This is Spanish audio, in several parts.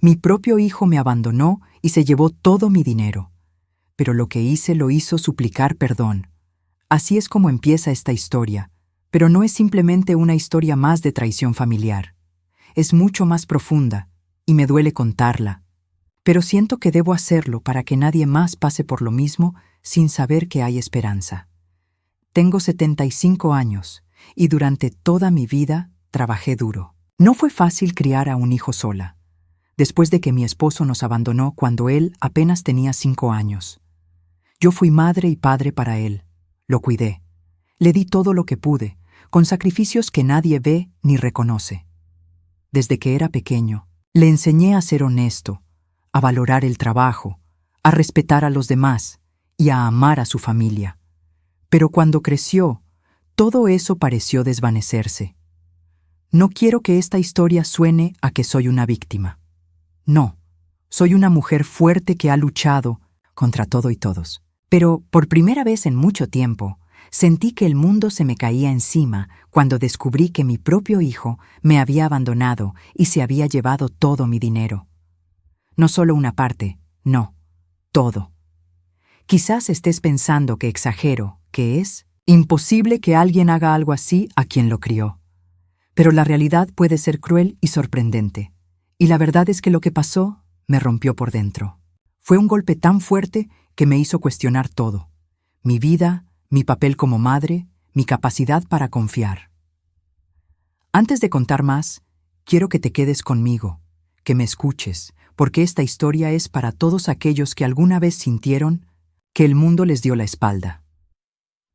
Mi propio hijo me abandonó y se llevó todo mi dinero. Pero lo que hice lo hizo suplicar perdón. Así es como empieza esta historia, pero no es simplemente una historia más de traición familiar. Es mucho más profunda, y me duele contarla. Pero siento que debo hacerlo para que nadie más pase por lo mismo sin saber que hay esperanza. Tengo 75 años, y durante toda mi vida trabajé duro. No fue fácil criar a un hijo sola, después de que mi esposo nos abandonó cuando él apenas tenía 5 años. Yo fui madre y padre para él. Lo cuidé. Le di todo lo que pude, con sacrificios que nadie ve ni reconoce. Desde que era pequeño, le enseñé a ser honesto, a valorar el trabajo, a respetar a los demás y a amar a su familia. Pero cuando creció, todo eso pareció desvanecerse. No quiero que esta historia suene a que soy una víctima. No, soy una mujer fuerte que ha luchado contra todo y todos. Pero por primera vez en mucho tiempo, sentí que el mundo se me caía encima cuando descubrí que mi propio hijo me había abandonado y se había llevado todo mi dinero. No solo una parte, no, todo. Quizás estés pensando que exagero, que es imposible que alguien haga algo así a quien lo crió. Pero la realidad puede ser cruel y sorprendente. Y la verdad es que lo que pasó me rompió por dentro. Fue un golpe tan fuerte que me hizo cuestionar todo. Mi vida, mi papel como madre, mi capacidad para confiar. Antes de contar más, quiero que te quedes conmigo, que me escuches, porque esta historia es para todos aquellos que alguna vez sintieron que el mundo les dio la espalda.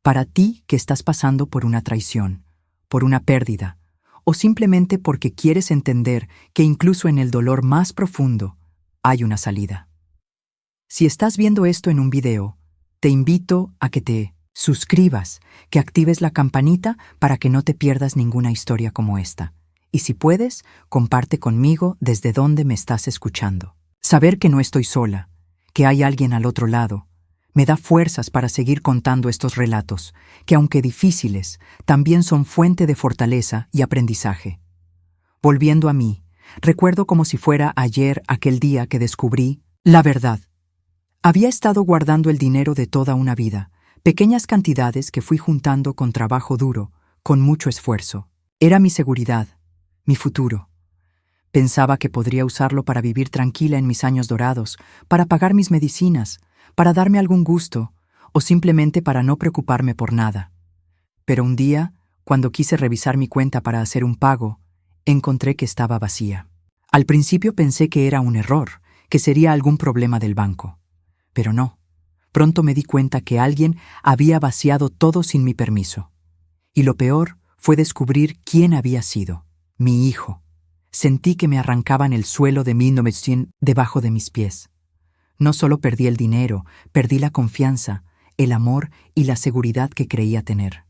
Para ti que estás pasando por una traición, por una pérdida, o simplemente porque quieres entender que incluso en el dolor más profundo hay una salida. Si estás viendo esto en un video, te invito a que te suscribas, que actives la campanita para que no te pierdas ninguna historia como esta. Y si puedes, comparte conmigo desde donde me estás escuchando. Saber que no estoy sola, que hay alguien al otro lado, me da fuerzas para seguir contando estos relatos, que aunque difíciles, también son fuente de fortaleza y aprendizaje. Volviendo a mí, recuerdo como si fuera ayer aquel día que descubrí la verdad. Había estado guardando el dinero de toda una vida, pequeñas cantidades que fui juntando con trabajo duro, con mucho esfuerzo. Era mi seguridad, mi futuro. Pensaba que podría usarlo para vivir tranquila en mis años dorados, para pagar mis medicinas, para darme algún gusto, o simplemente para no preocuparme por nada. Pero un día, cuando quise revisar mi cuenta para hacer un pago, encontré que estaba vacía. Al principio pensé que era un error, que sería algún problema del banco. Pero no. Pronto me di cuenta que alguien había vaciado todo sin mi permiso. Y lo peor fue descubrir quién había sido. Mi hijo. Sentí que me arrancaban el suelo de 1900 debajo de mis pies. No solo perdí el dinero, perdí la confianza, el amor y la seguridad que creía tener.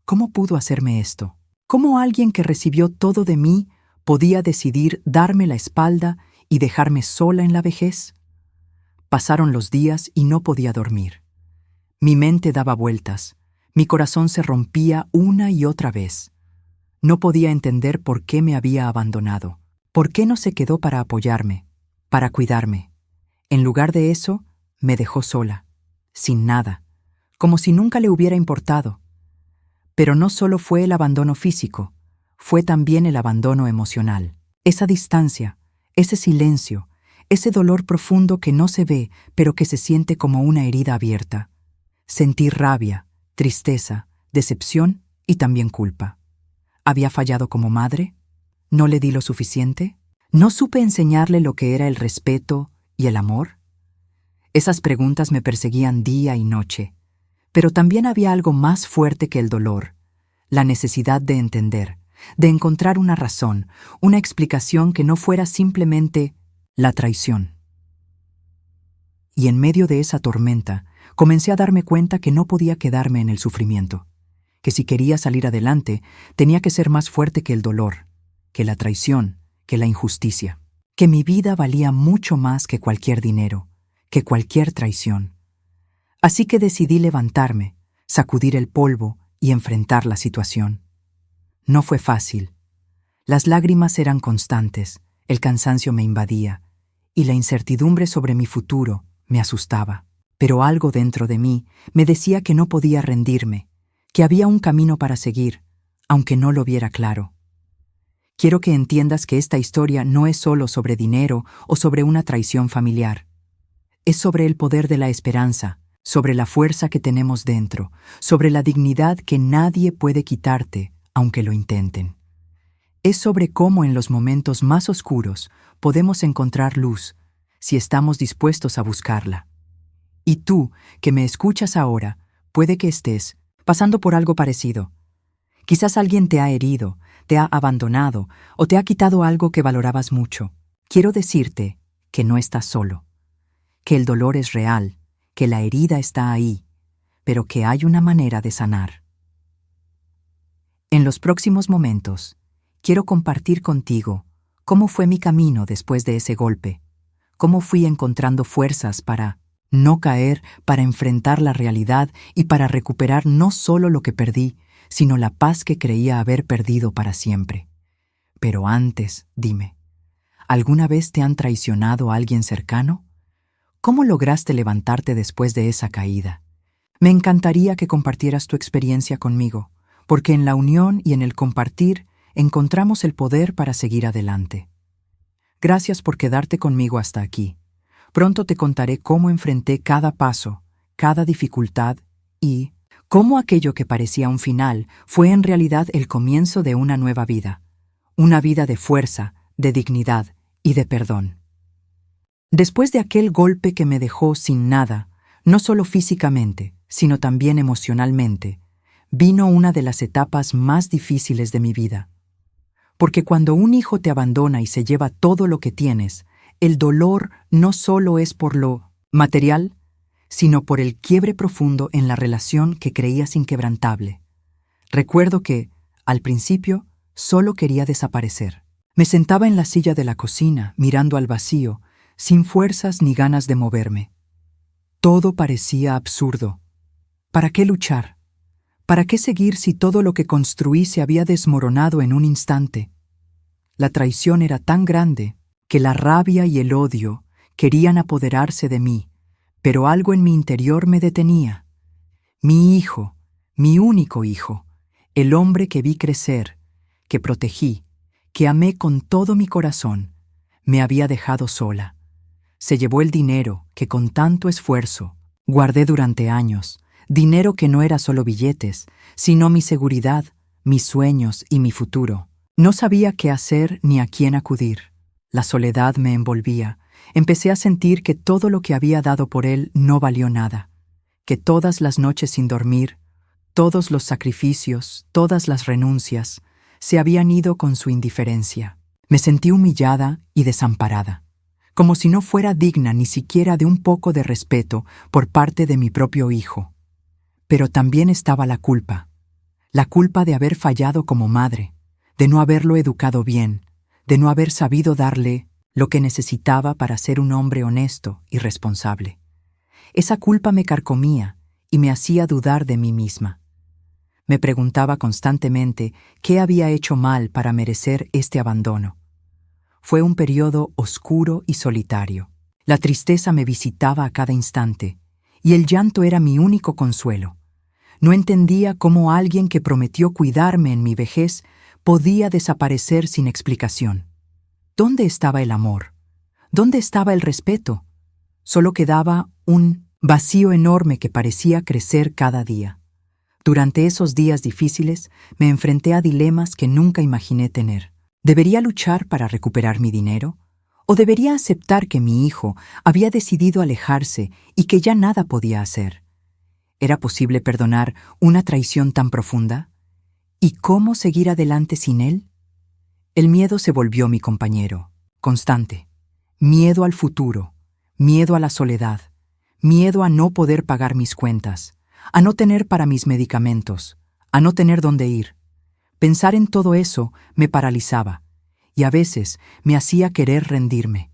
¿Cómo pudo hacerme esto? ¿Cómo alguien que recibió todo de mí podía decidir darme la espalda y dejarme sola en la vejez? Pasaron los días y no podía dormir. Mi mente daba vueltas, mi corazón se rompía una y otra vez. No podía entender por qué me había abandonado, por qué no se quedó para apoyarme, para cuidarme. En lugar de eso, me dejó sola, sin nada, como si nunca le hubiera importado. Pero no solo fue el abandono físico, fue también el abandono emocional. Esa distancia, ese silencio, ese dolor profundo que no se ve, pero que se siente como una herida abierta. Sentí rabia, tristeza, decepción y también culpa. ¿Había fallado como madre? ¿No le di lo suficiente? ¿No supe enseñarle lo que era el respeto y el amor? Esas preguntas me perseguían día y noche. Pero también había algo más fuerte que el dolor, la necesidad de entender, de encontrar una razón, una explicación que no fuera simplemente la traición. Y en medio de esa tormenta, comencé a darme cuenta que no podía quedarme en el sufrimiento, que si quería salir adelante, tenía que ser más fuerte que el dolor, que la traición, que la injusticia, que mi vida valía mucho más que cualquier dinero, que cualquier traición. Así que decidí levantarme, sacudir el polvo y enfrentar la situación. No fue fácil. Las lágrimas eran constantes, El cansancio me invadía, y la incertidumbre sobre mi futuro me asustaba. Pero algo dentro de mí me decía que no podía rendirme, que había un camino para seguir, aunque no lo viera claro. Quiero que entiendas que esta historia no es solo sobre dinero o sobre una traición familiar. Es sobre el poder de la esperanza, sobre la fuerza que tenemos dentro, sobre la dignidad que nadie puede quitarte, aunque lo intenten. Es sobre cómo en los momentos más oscuros podemos encontrar luz, si estamos dispuestos a buscarla. Y tú, que me escuchas ahora, puede que estés pasando por algo parecido. Quizás alguien te ha herido, te ha abandonado o te ha quitado algo que valorabas mucho. Quiero decirte que no estás solo, que el dolor es real, que la herida está ahí, pero que hay una manera de sanar. En los próximos momentos, quiero compartir contigo cómo fue mi camino después de ese golpe, cómo fui encontrando fuerzas para no caer, para enfrentar la realidad y para recuperar no solo lo que perdí, sino la paz que creía haber perdido para siempre. Pero antes, dime, ¿alguna vez te han traicionado a alguien cercano? ¿Cómo lograste levantarte después de esa caída? Me encantaría que compartieras tu experiencia conmigo, porque en la unión y en el compartir encontramos el poder para seguir adelante. Gracias por quedarte conmigo hasta aquí. Pronto te contaré cómo enfrenté cada paso, cada dificultad y cómo aquello que parecía un final fue en realidad el comienzo de una nueva vida. Una vida de fuerza, de dignidad y de perdón. Después de aquel golpe que me dejó sin nada, no solo físicamente, sino también emocionalmente, vino una de las etapas más difíciles de mi vida. Porque cuando un hijo te abandona y se lleva todo lo que tienes, el dolor no solo es por lo material, sino por el quiebre profundo en la relación que creías inquebrantable. Recuerdo que, al principio, solo quería desaparecer. Me sentaba en la silla de la cocina, mirando al vacío, sin fuerzas ni ganas de moverme. Todo parecía absurdo. ¿Para qué luchar? ¿Para qué seguir si todo lo que construí se había desmoronado en un instante? La traición era tan grande que la rabia y el odio querían apoderarse de mí, pero algo en mi interior me detenía. Mi hijo, mi único hijo, el hombre que vi crecer, que protegí, que amé con todo mi corazón, me había dejado sola. Se llevó el dinero que con tanto esfuerzo guardé durante años, dinero que no era solo billetes, sino mi seguridad, mis sueños y mi futuro. No sabía qué hacer ni a quién acudir. La soledad me envolvía. Empecé a sentir que todo lo que había dado por él no valió nada, que todas las noches sin dormir, todos los sacrificios, todas las renuncias, se habían ido con su indiferencia. Me sentí humillada y desamparada, como si no fuera digna ni siquiera de un poco de respeto por parte de mi propio hijo. Pero también estaba la culpa de haber fallado como madre, de no haberlo educado bien, de no haber sabido darle lo que necesitaba para ser un hombre honesto y responsable. Esa culpa me carcomía y me hacía dudar de mí misma. Me preguntaba constantemente qué había hecho mal para merecer este abandono. Fue un periodo oscuro y solitario. La tristeza me visitaba a cada instante, y el llanto era mi único consuelo. No entendía cómo alguien que prometió cuidarme en mi vejez podía desaparecer sin explicación. ¿Dónde estaba el amor? ¿Dónde estaba el respeto? Solo quedaba un vacío enorme que parecía crecer cada día. Durante esos días difíciles me enfrenté a dilemas que nunca imaginé tener. ¿Debería luchar para recuperar mi dinero? ¿O debería aceptar que mi hijo había decidido alejarse y que ya nada podía hacer? ¿Era posible perdonar una traición tan profunda? ¿Y cómo seguir adelante sin él? El miedo se volvió mi compañero, constante. Miedo al futuro, miedo a la soledad, miedo a no poder pagar mis cuentas, a no tener para mis medicamentos, a no tener dónde ir. Pensar en todo eso me paralizaba y a veces me hacía querer rendirme.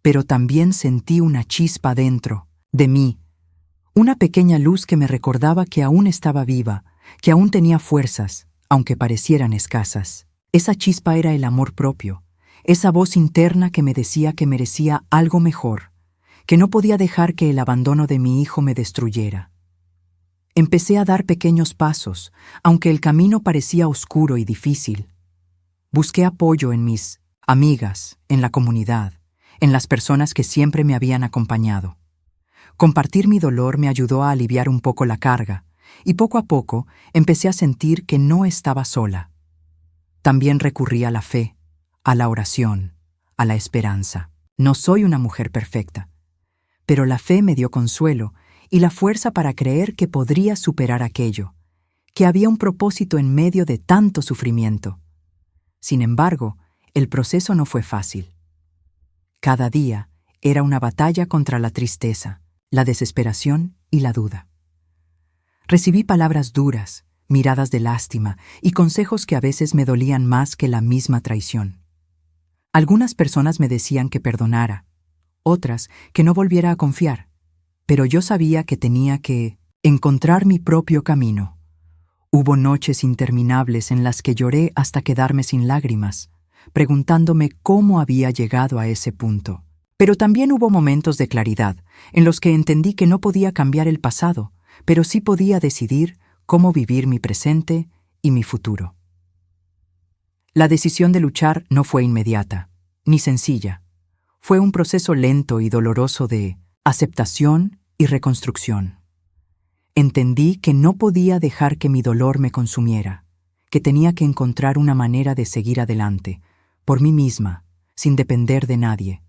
Pero también sentí una chispa dentro de mí, una pequeña luz que me recordaba que aún estaba viva, que aún tenía fuerzas, aunque parecieran escasas. Esa chispa era el amor propio, esa voz interna que me decía que merecía algo mejor, que no podía dejar que el abandono de mi hijo me destruyera. Empecé a dar pequeños pasos, aunque el camino parecía oscuro y difícil. Busqué apoyo en mis amigas, en la comunidad, en las personas que siempre me habían acompañado. Compartir mi dolor me ayudó a aliviar un poco la carga, y poco a poco empecé a sentir que no estaba sola. También recurrí a la fe, a la oración, a la esperanza. No soy una mujer perfecta, pero la fe me dio consuelo y la fuerza para creer que podría superar aquello, que había un propósito en medio de tanto sufrimiento. Sin embargo, el proceso no fue fácil. Cada día era una batalla contra la tristeza, la desesperación y la duda. Recibí palabras duras, miradas de lástima y consejos que a veces me dolían más que la misma traición. Algunas personas me decían que perdonara, otras que no volviera a confiar, pero yo sabía que tenía que encontrar mi propio camino. Hubo noches interminables en las que lloré hasta quedarme sin lágrimas, preguntándome cómo había llegado a ese punto. Pero también hubo momentos de claridad, en los que entendí que no podía cambiar el pasado, pero sí podía decidir cómo vivir mi presente y mi futuro. La decisión de luchar no fue inmediata, ni sencilla. Fue un proceso lento y doloroso de aceptación y reconstrucción. Entendí que no podía dejar que mi dolor me consumiera, que tenía que encontrar una manera de seguir adelante, por mí misma, sin depender de nadie.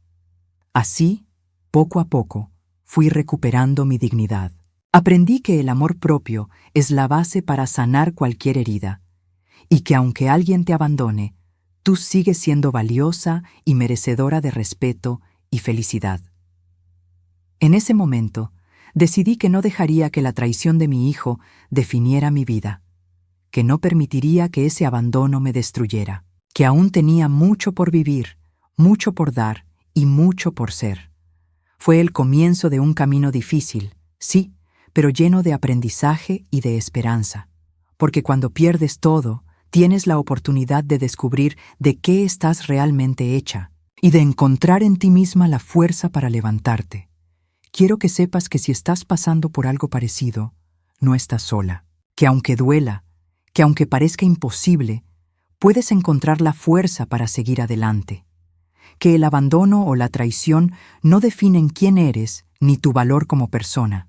Así, poco a poco, fui recuperando mi dignidad. Aprendí que el amor propio es la base para sanar cualquier herida, y que aunque alguien te abandone, tú sigues siendo valiosa y merecedora de respeto y felicidad. En ese momento, decidí que no dejaría que la traición de mi hijo definiera mi vida, que no permitiría que ese abandono me destruyera, que aún tenía mucho por vivir, mucho por dar y mucho por ser. Fue el comienzo de un camino difícil, sí, pero lleno de aprendizaje y de esperanza, porque cuando pierdes todo, tienes la oportunidad de descubrir de qué estás realmente hecha y de encontrar en ti misma la fuerza para levantarte. Quiero que sepas que si estás pasando por algo parecido, no estás sola, que aunque duela, que aunque parezca imposible, puedes encontrar la fuerza para seguir adelante, que el abandono o la traición no definen quién eres ni tu valor como persona.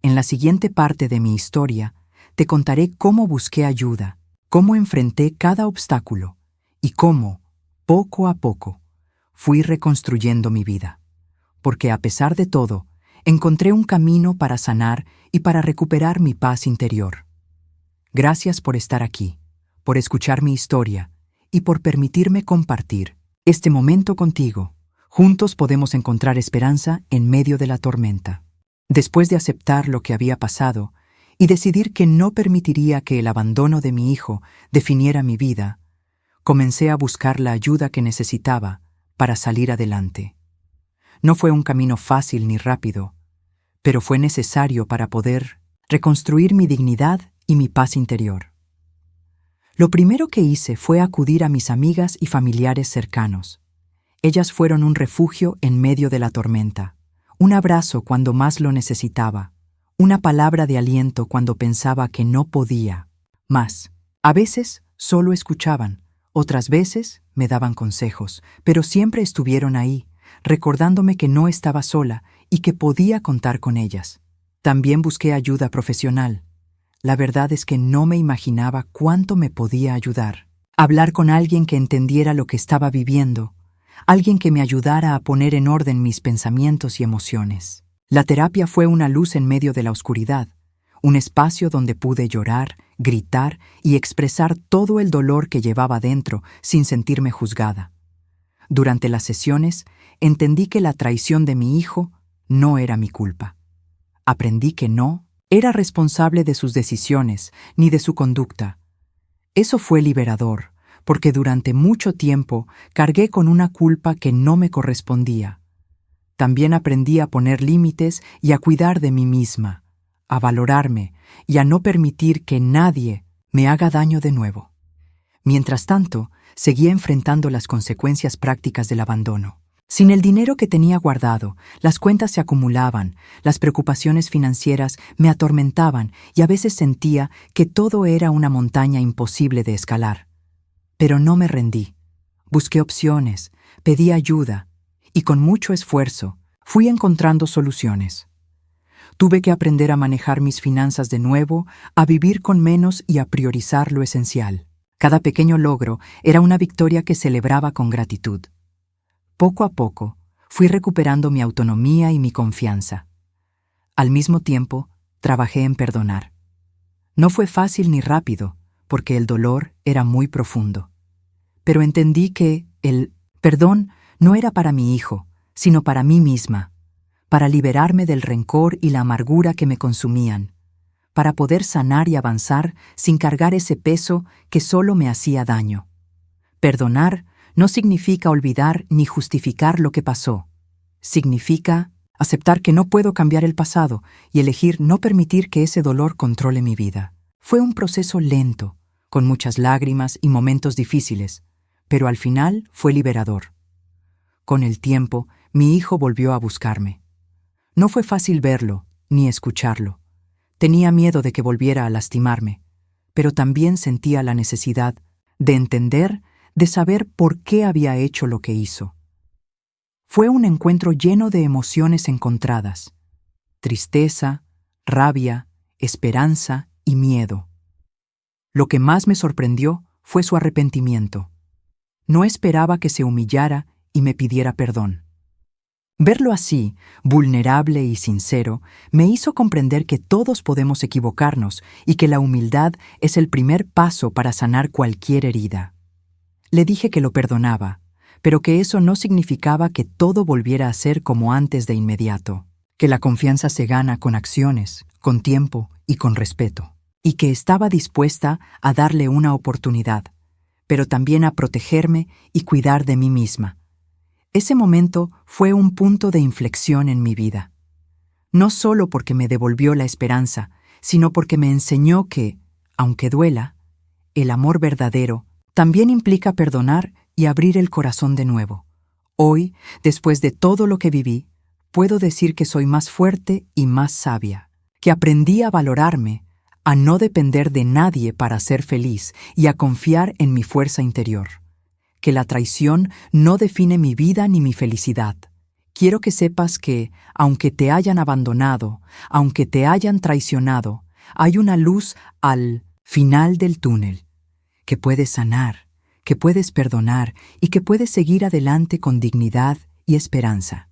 En la siguiente parte de mi historia, te contaré cómo busqué ayuda, cómo enfrenté cada obstáculo y cómo, poco a poco, fui reconstruyendo mi vida. Porque a pesar de todo, encontré un camino para sanar y para recuperar mi paz interior. Gracias por estar aquí, por escuchar mi historia y por permitirme compartir este momento contigo. Juntos podemos encontrar esperanza en medio de la tormenta. Después de aceptar lo que había pasado y decidir que no permitiría que el abandono de mi hijo definiera mi vida, comencé a buscar la ayuda que necesitaba para salir adelante. No fue un camino fácil ni rápido, pero fue necesario para poder reconstruir mi dignidad y mi paz interior. Lo primero que hice fue acudir a mis amigas y familiares cercanos. Ellas fueron un refugio en medio de la tormenta, un abrazo cuando más lo necesitaba, una palabra de aliento cuando pensaba que no podía más. A veces solo escuchaban, otras veces me daban consejos, pero siempre estuvieron ahí, recordándome que no estaba sola y que podía contar con ellas. También busqué ayuda profesional. La verdad es que no me imaginaba cuánto me podía ayudar. Hablar con alguien que entendiera lo que estaba viviendo, alguien que me ayudara a poner en orden mis pensamientos y emociones. La terapia fue una luz en medio de la oscuridad, un espacio donde pude llorar, gritar y expresar todo el dolor que llevaba dentro sin sentirme juzgada. Durante las sesiones, entendí que la traición de mi hijo no era mi culpa. Aprendí que no era responsable de sus decisiones ni de su conducta. Eso fue liberador, porque durante mucho tiempo cargué con una culpa que no me correspondía. También aprendí a poner límites y a cuidar de mí misma, a valorarme y a no permitir que nadie me haga daño de nuevo. Mientras tanto, seguía enfrentando las consecuencias prácticas del abandono. Sin el dinero que tenía guardado, las cuentas se acumulaban, las preocupaciones financieras me atormentaban y a veces sentía que todo era una montaña imposible de escalar. Pero no me rendí. Busqué opciones, pedí ayuda y con mucho esfuerzo fui encontrando soluciones. Tuve que aprender a manejar mis finanzas de nuevo, a vivir con menos y a priorizar lo esencial. Cada pequeño logro era una victoria que celebraba con gratitud. Poco a poco, fui recuperando mi autonomía y mi confianza. Al mismo tiempo, trabajé en perdonar. No fue fácil ni rápido, porque el dolor era muy profundo. Pero entendí que el perdón no era para mi hijo, sino para mí misma, para liberarme del rencor y la amargura que me consumían, para poder sanar y avanzar sin cargar ese peso que solo me hacía daño. Perdonar no significa olvidar ni justificar lo que pasó. Significa aceptar que no puedo cambiar el pasado y elegir no permitir que ese dolor controle mi vida. Fue un proceso lento, con muchas lágrimas y momentos difíciles, pero al final fue liberador. Con el tiempo, mi hijo volvió a buscarme. No fue fácil verlo, ni escucharlo. Tenía miedo de que volviera a lastimarme, pero también sentía la necesidad de entender, de saber por qué había hecho lo que hizo. Fue un encuentro lleno de emociones encontradas: tristeza, rabia, esperanza y miedo. Lo que más me sorprendió fue su arrepentimiento. No esperaba que se humillara y me pidiera perdón. Verlo así, vulnerable y sincero, me hizo comprender que todos podemos equivocarnos y que la humildad es el primer paso para sanar cualquier herida. Le dije que lo perdonaba, pero que eso no significaba que todo volviera a ser como antes de inmediato, que la confianza se gana con acciones, con tiempo y con respeto, y que estaba dispuesta a darle una oportunidad, pero también a protegerme y cuidar de mí misma. Ese momento fue un punto de inflexión en mi vida. No solo porque me devolvió la esperanza, sino porque me enseñó que, aunque duela, el amor verdadero también implica perdonar y abrir el corazón de nuevo. Hoy, después de todo lo que viví, puedo decir que soy más fuerte y más sabia, que aprendí a valorarme, a no depender de nadie para ser feliz y a confiar en mi fuerza interior. Que la traición no define mi vida ni mi felicidad. Quiero que sepas que, aunque te hayan abandonado, aunque te hayan traicionado, hay una luz al final del túnel, que puedes sanar, que puedes perdonar y que puedes seguir adelante con dignidad y esperanza.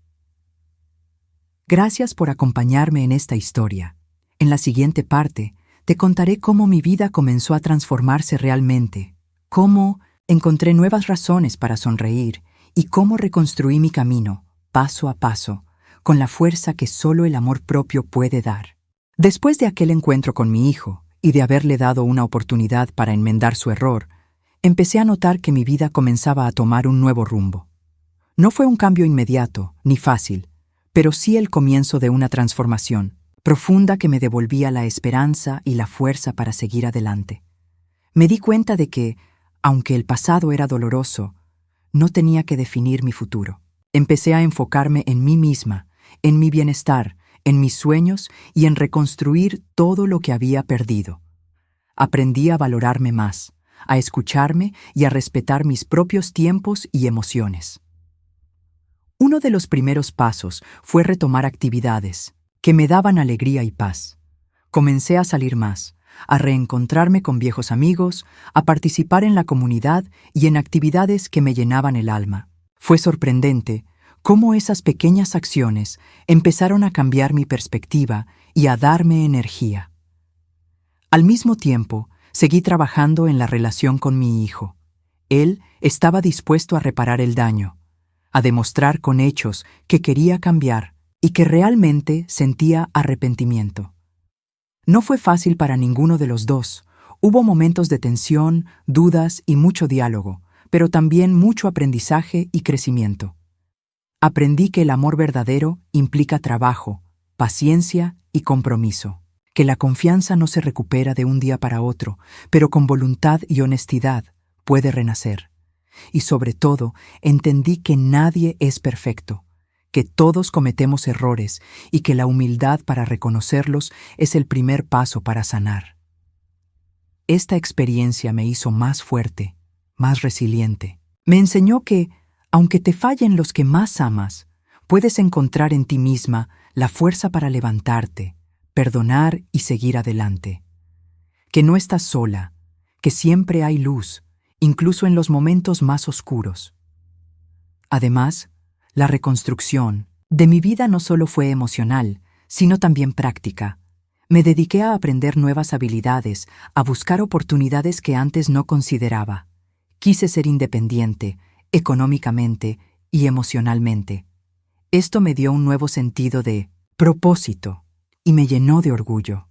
Gracias por acompañarme en esta historia. En la siguiente parte, te contaré cómo mi vida comenzó a transformarse realmente, cómo encontré nuevas razones para sonreír y cómo reconstruí mi camino, paso a paso, con la fuerza que solo el amor propio puede dar. Después de aquel encuentro con mi hijo y de haberle dado una oportunidad para enmendar su error, empecé a notar que mi vida comenzaba a tomar un nuevo rumbo. No fue un cambio inmediato, ni fácil, pero sí el comienzo de una transformación profunda que me devolvía la esperanza y la fuerza para seguir adelante. Me di cuenta de que, aunque el pasado era doloroso, no tenía que definir mi futuro. Empecé a enfocarme en mí misma, en mi bienestar, en mis sueños y en reconstruir todo lo que había perdido. Aprendí a valorarme más, a escucharme y a respetar mis propios tiempos y emociones. Uno de los primeros pasos fue retomar actividades que me daban alegría y paz. Comencé a salir más, a reencontrarme con viejos amigos, a participar en la comunidad y en actividades que me llenaban el alma. Fue sorprendente cómo esas pequeñas acciones empezaron a cambiar mi perspectiva y a darme energía. Al mismo tiempo, seguí trabajando en la relación con mi hijo. Él estaba dispuesto a reparar el daño, a demostrar con hechos que quería cambiar y que realmente sentía arrepentimiento. No fue fácil para ninguno de los dos. Hubo momentos de tensión, dudas y mucho diálogo, pero también mucho aprendizaje y crecimiento. Aprendí que el amor verdadero implica trabajo, paciencia y compromiso, que la confianza no se recupera de un día para otro, pero con voluntad y honestidad puede renacer. Y sobre todo, entendí que nadie es perfecto, que todos cometemos errores y que la humildad para reconocerlos es el primer paso para sanar. Esta experiencia me hizo más fuerte, más resiliente. Me enseñó que, aunque te fallen los que más amas, puedes encontrar en ti misma la fuerza para levantarte, perdonar y seguir adelante. Que no estás sola, que siempre hay luz, incluso en los momentos más oscuros. Además, la reconstrucción de mi vida no solo fue emocional, sino también práctica. Me dediqué a aprender nuevas habilidades, a buscar oportunidades que antes no consideraba. Quise ser independiente, económicamente y emocionalmente. Esto me dio un nuevo sentido de propósito y me llenó de orgullo.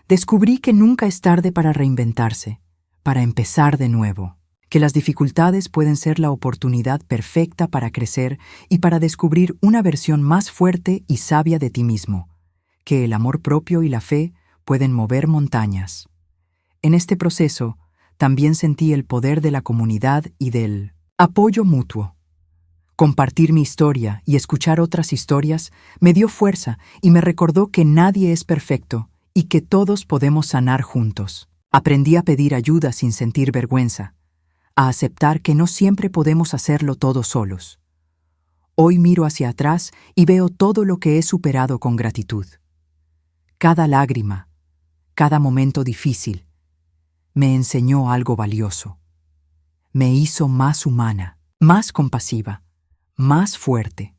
Descubrí que nunca es tarde para reinventarse, para empezar de nuevo, que las dificultades pueden ser la oportunidad perfecta para crecer y para descubrir una versión más fuerte y sabia de ti mismo, que el amor propio y la fe pueden mover montañas. En este proceso, también sentí el poder de la comunidad y del apoyo mutuo. Compartir mi historia y escuchar otras historias me dio fuerza y me recordó que nadie es perfecto y que todos podemos sanar juntos. Aprendí a pedir ayuda sin sentir vergüenza, a aceptar que no siempre podemos hacerlo todos solos. Hoy miro hacia atrás y veo todo lo que he superado con gratitud. Cada lágrima, cada momento difícil, me enseñó algo valioso. Me hizo más humana, más compasiva, más fuerte.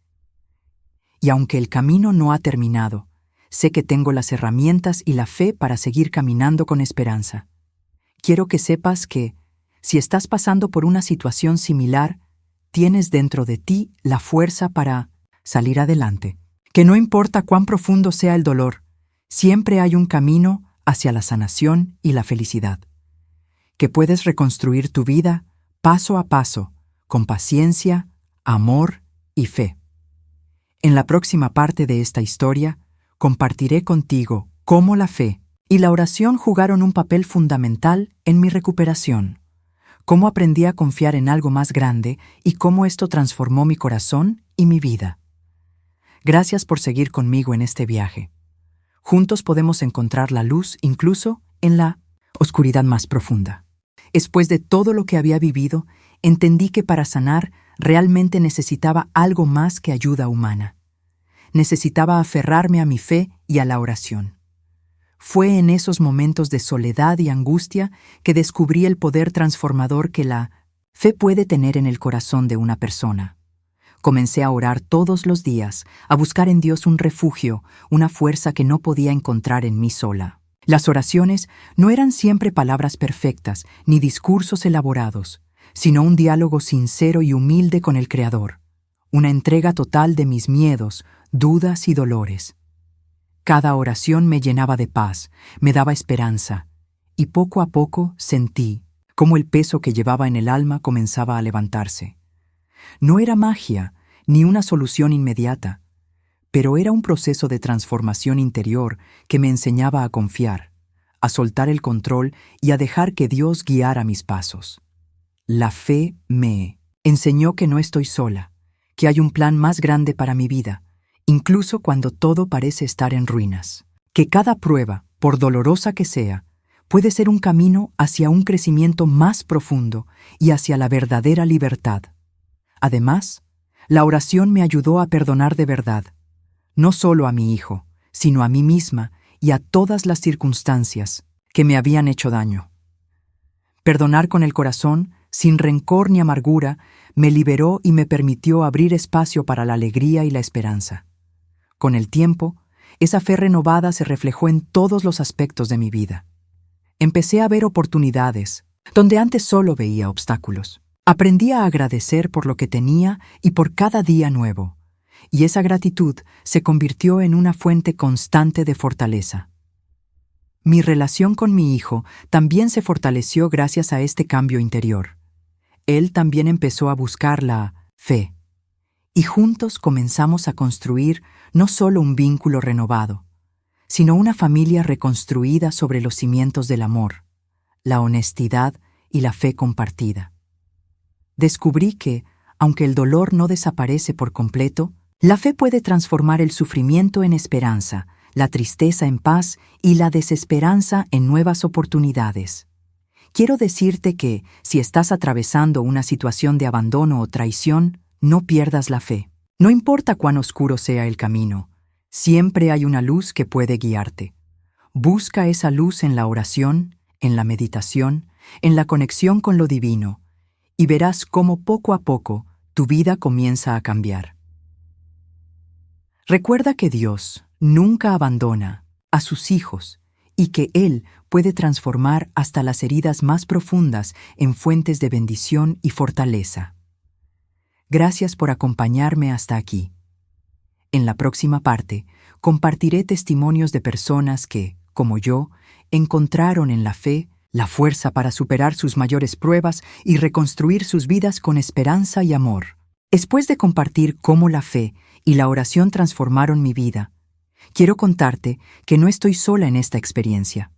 Y aunque el camino no ha terminado, sé que tengo las herramientas y la fe para seguir caminando con esperanza. Quiero que sepas que, si estás pasando por una situación similar, tienes dentro de ti la fuerza para salir adelante. Que no importa cuán profundo sea el dolor, siempre hay un camino hacia la sanación y la felicidad. Que puedes reconstruir tu vida paso a paso, con paciencia, amor y fe. En la próxima parte de esta historia, compartiré contigo cómo la fe y la oración jugaron un papel fundamental en mi recuperación, cómo aprendí a confiar en algo más grande y cómo esto transformó mi corazón y mi vida. Gracias por seguir conmigo en este viaje. Juntos podemos encontrar la luz incluso en la oscuridad más profunda. Después de todo lo que había vivido, entendí que para sanar realmente necesitaba algo más que ayuda humana. Necesitaba aferrarme a mi fe y a la oración. Fue en esos momentos de soledad y angustia que descubrí el poder transformador que la fe puede tener en el corazón de una persona. Comencé a orar todos los días, a buscar en Dios un refugio, una fuerza que no podía encontrar en mí sola. Las oraciones no eran siempre palabras perfectas ni discursos elaborados, sino un diálogo sincero y humilde con el Creador, una entrega total de mis miedos, dudas y dolores. Cada oración me llenaba de paz, me daba esperanza, y poco a poco sentí cómo el peso que llevaba en el alma comenzaba a levantarse. No era magia, ni una solución inmediata, pero era un proceso de transformación interior que me enseñaba a confiar, a soltar el control y a dejar que Dios guiara mis pasos. La fe me enseñó que no estoy sola, que hay un plan más grande para mi vida, incluso cuando todo parece estar en ruinas. Que cada prueba, por dolorosa que sea, puede ser un camino hacia un crecimiento más profundo y hacia la verdadera libertad. Además, la oración me ayudó a perdonar de verdad, no solo a mi hijo, sino a mí misma y a todas las circunstancias que me habían hecho daño. Perdonar con el corazón, sin rencor ni amargura, me liberó y me permitió abrir espacio para la alegría y la esperanza. Con el tiempo, esa fe renovada se reflejó en todos los aspectos de mi vida. Empecé a ver oportunidades, donde antes solo veía obstáculos. Aprendí a agradecer por lo que tenía y por cada día nuevo, y esa gratitud se convirtió en una fuente constante de fortaleza. Mi relación con mi hijo también se fortaleció gracias a este cambio interior. Él también empezó a buscar la fe, y juntos comenzamos a construir no solo un vínculo renovado, sino una familia reconstruida sobre los cimientos del amor, la honestidad y la fe compartida. descubrí que, aunque el dolor no desaparece por completo, la fe puede transformar el sufrimiento en esperanza, la tristeza en paz y la desesperanza en nuevas oportunidades. Quiero decirte que, si estás atravesando una situación de abandono o traición, no pierdas la fe. No importa cuán oscuro sea el camino, siempre hay una luz que puede guiarte. Busca esa luz en la oración, en la meditación, en la conexión con lo divino, y verás cómo poco a poco tu vida comienza a cambiar. Recuerda que Dios nunca abandona a sus hijos y que Él puede transformar hasta las heridas más profundas en fuentes de bendición y fortaleza. Gracias por acompañarme hasta aquí. En la próxima parte, compartiré testimonios de personas que, como yo, encontraron en la fe la fuerza para superar sus mayores pruebas y reconstruir sus vidas con esperanza y amor. Después de compartir cómo la fe y la oración transformaron mi vida, quiero contarte que no estoy sola en esta experiencia.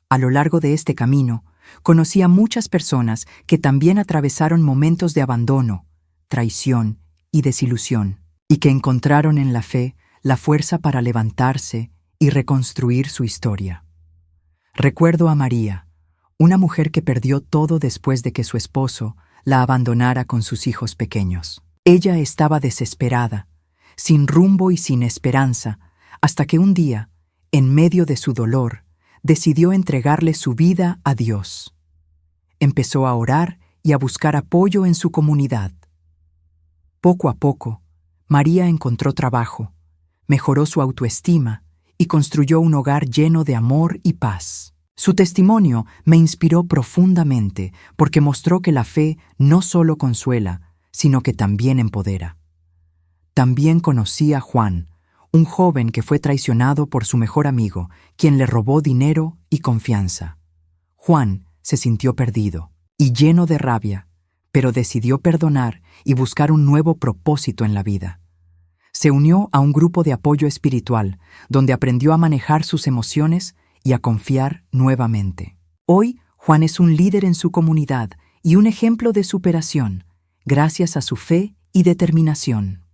A lo largo de este camino, conocí a muchas personas que también atravesaron momentos de abandono, traición y desilusión, y que encontraron en la fe la fuerza para levantarse y reconstruir su historia. Recuerdo a María, una mujer que perdió todo después de que su esposo la abandonara con sus hijos pequeños. Ella estaba desesperada, sin rumbo y sin esperanza, hasta que un día, en medio de su dolor, decidió entregarle su vida a Dios. Empezó a orar y a buscar apoyo en su comunidad. Poco a poco, María encontró trabajo, mejoró su autoestima y construyó un hogar lleno de amor y paz. Su testimonio me inspiró profundamente porque mostró que la fe no solo consuela, sino que también empodera. También conocí a Juan, un joven que fue traicionado por su mejor amigo, quien le robó dinero y confianza. Juan se sintió perdido y lleno de rabia, pero decidió perdonar y buscar un nuevo propósito en la vida. Se unió a un grupo de apoyo espiritual, donde aprendió a manejar sus emociones y a confiar nuevamente. Hoy, Juan es un líder en su comunidad y un ejemplo de superación, gracias a su fe y determinación.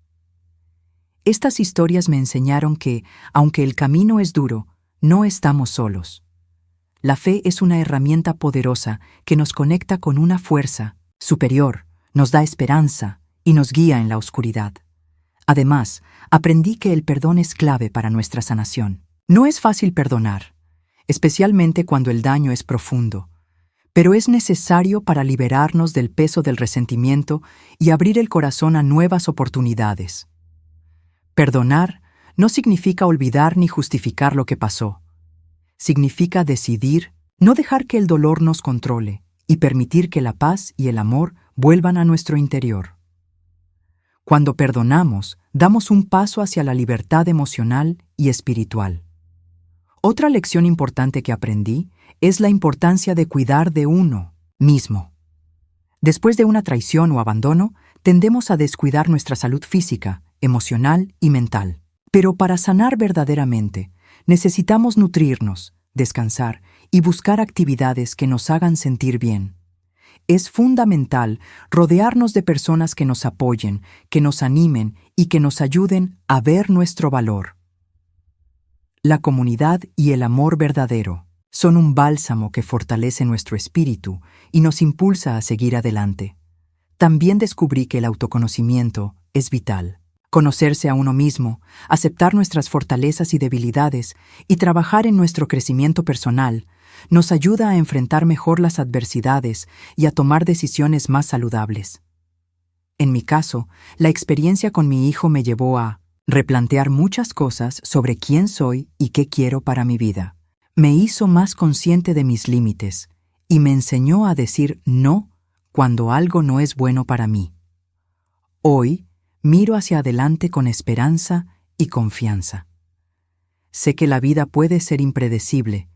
Estas historias me enseñaron que, aunque el camino es duro, no estamos solos. La fe es una herramienta poderosa que nos conecta con una fuerza superior, nos da esperanza y nos guía en la oscuridad. Además, aprendí que el perdón es clave para nuestra sanación. No es fácil perdonar, especialmente cuando el daño es profundo, pero es necesario para liberarnos del peso del resentimiento y abrir el corazón a nuevas oportunidades. Perdonar no significa olvidar ni justificar lo que pasó. Significa decidir no dejar que el dolor nos controle y permitir que la paz y el amor vuelvan a nuestro interior. Cuando perdonamos, damos un paso hacia la libertad emocional y espiritual. Otra lección importante que aprendí es la importancia de cuidar de uno mismo. Después de una traición o abandono, tendemos a descuidar nuestra salud física, emocional y mental. Pero para sanar verdaderamente, necesitamos nutrirnos, descansar y buscar actividades que nos hagan sentir bien. Es fundamental rodearnos de personas que nos apoyen, que nos animen y que nos ayuden a ver nuestro valor. La comunidad y el amor verdadero son un bálsamo que fortalece nuestro espíritu y nos impulsa a seguir adelante. También descubrí que el autoconocimiento es vital. Conocerse a uno mismo, aceptar nuestras fortalezas y debilidades y trabajar en nuestro crecimiento personal nos ayuda a enfrentar mejor las adversidades y a tomar decisiones más saludables. En mi caso, la experiencia con mi hijo me llevó a replantear muchas cosas sobre quién soy y qué quiero para mi vida. Me hizo más consciente de mis límites y me enseñó a decir no cuando algo no es bueno para mí. Hoy, miro hacia adelante con esperanza y confianza. Sé que la vida puede ser impredecible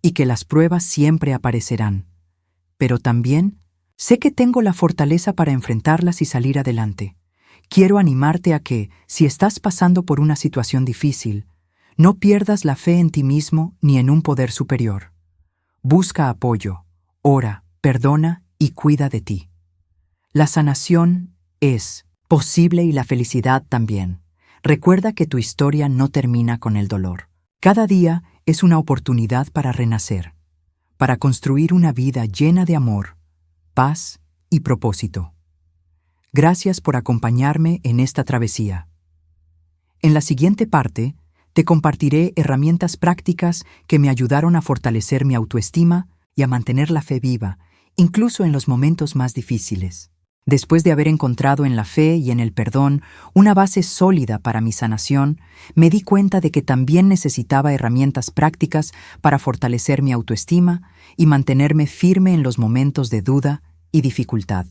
y que las pruebas siempre aparecerán, pero también sé que tengo la fortaleza para enfrentarlas y salir adelante. Quiero animarte a que, si estás pasando por una situación difícil, no pierdas la fe en ti mismo ni en un poder superior. Busca apoyo, ora, perdona y cuida de ti. La sanación es posible y la felicidad también. Recuerda que tu historia no termina con el dolor. Cada día es una oportunidad para renacer, para construir una vida llena de amor, paz y propósito. Gracias por acompañarme en esta travesía. En la siguiente parte, te compartiré herramientas prácticas que me ayudaron a fortalecer mi autoestima y a mantener la fe viva, incluso en los momentos más difíciles. Después de haber encontrado en la fe y en el perdón una base sólida para mi sanación, me di cuenta de que también necesitaba herramientas prácticas para fortalecer mi autoestima y mantenerme firme en los momentos de duda y dificultad.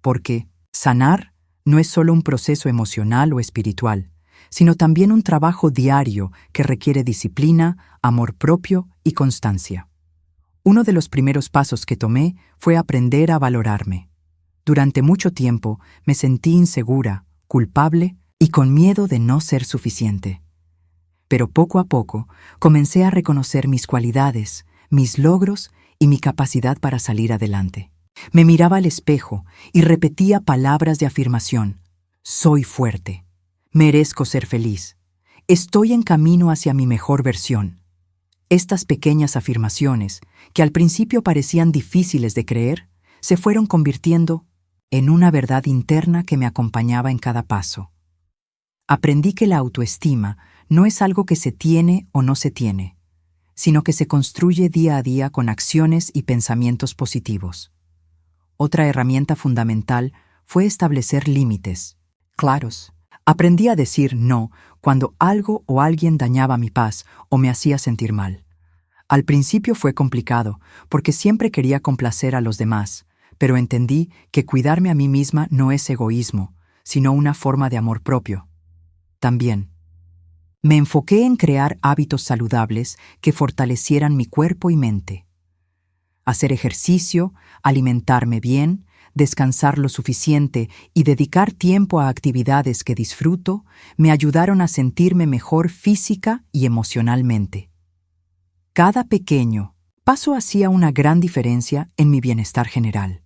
Porque sanar no es solo un proceso emocional o espiritual, sino también un trabajo diario que requiere disciplina, amor propio y constancia. Uno de los primeros pasos que tomé fue aprender a valorarme. Durante mucho tiempo me sentí insegura, culpable y con miedo de no ser suficiente. Pero poco a poco comencé a reconocer mis cualidades, mis logros y mi capacidad para salir adelante. Me miraba al espejo y repetía palabras de afirmación. Soy fuerte. Merezco ser feliz. Estoy en camino hacia mi mejor versión. Estas pequeñas afirmaciones, que al principio parecían difíciles de creer, se fueron convirtiendo en una verdad interna que me acompañaba en cada paso. Aprendí que la autoestima no es algo que se tiene o no se tiene, sino que se construye día a día con acciones y pensamientos positivos. Otra herramienta fundamental fue establecer límites claros. Aprendí a decir no cuando algo o alguien dañaba mi paz o me hacía sentir mal. Al principio fue complicado, porque siempre quería complacer a los demás, pero entendí que cuidarme a mí misma no es egoísmo, sino una forma de amor propio. También, me enfoqué en crear hábitos saludables que fortalecieran mi cuerpo y mente. Hacer ejercicio, alimentarme bien, descansar lo suficiente y dedicar tiempo a actividades que disfruto me ayudaron a sentirme mejor física y emocionalmente. Cada pequeño paso hacía una gran diferencia en mi bienestar general.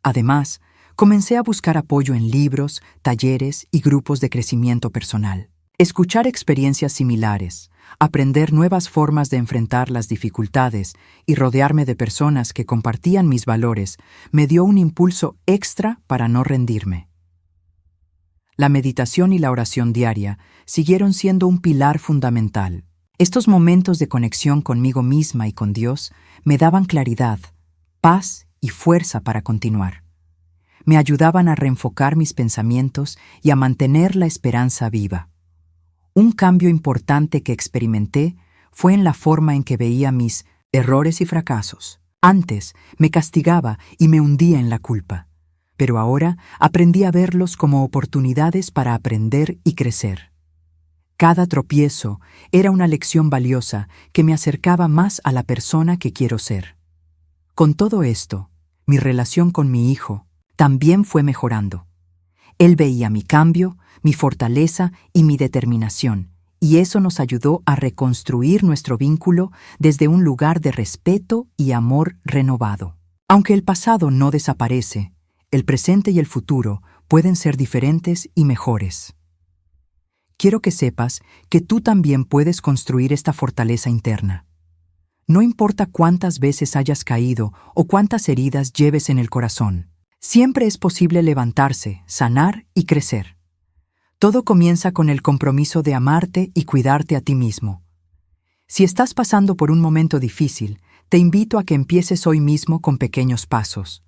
Además, comencé a buscar apoyo en libros, talleres y grupos de crecimiento personal. Escuchar experiencias similares, aprender nuevas formas de enfrentar las dificultades y rodearme de personas que compartían mis valores me dio un impulso extra para no rendirme. La meditación y la oración diaria siguieron siendo un pilar fundamental. Estos momentos de conexión conmigo misma y con Dios me daban claridad, paz y fuerza para continuar. Me ayudaban a reenfocar mis pensamientos y a mantener la esperanza viva. Un cambio importante que experimenté fue en la forma en que veía mis errores y fracasos. Antes me castigaba y me hundía en la culpa, pero ahora aprendí a verlos como oportunidades para aprender y crecer. Cada tropiezo era una lección valiosa que me acercaba más a la persona que quiero ser. Con todo esto, mi relación con mi hijo también fue mejorando. Él veía mi cambio, mi fortaleza y mi determinación, y eso nos ayudó a reconstruir nuestro vínculo desde un lugar de respeto y amor renovado. Aunque el pasado no desaparece, el presente y el futuro pueden ser diferentes y mejores. Quiero que sepas que tú también puedes construir esta fortaleza interna. No importa cuántas veces hayas caído o cuántas heridas lleves en el corazón, siempre es posible levantarse, sanar y crecer. Todo comienza con el compromiso de amarte y cuidarte a ti mismo. Si estás pasando por un momento difícil, te invito a que empieces hoy mismo con pequeños pasos.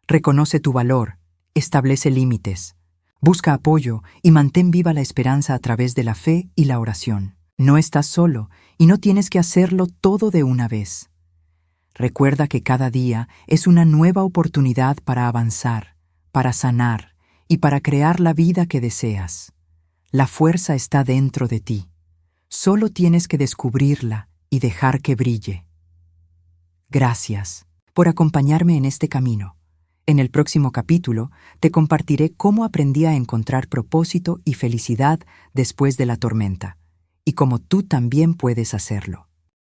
Reconoce tu valor, establece límites, busca apoyo y mantén viva la esperanza a través de la fe y la oración. No estás solo y no tienes que hacerlo todo de una vez. Recuerda que cada día es una nueva oportunidad para avanzar, para sanar y para crear la vida que deseas. La fuerza está dentro de ti. Solo tienes que descubrirla y dejar que brille. Gracias por acompañarme en este camino. En el próximo capítulo te compartiré cómo aprendí a encontrar propósito y felicidad después de la tormenta, y cómo tú también puedes hacerlo.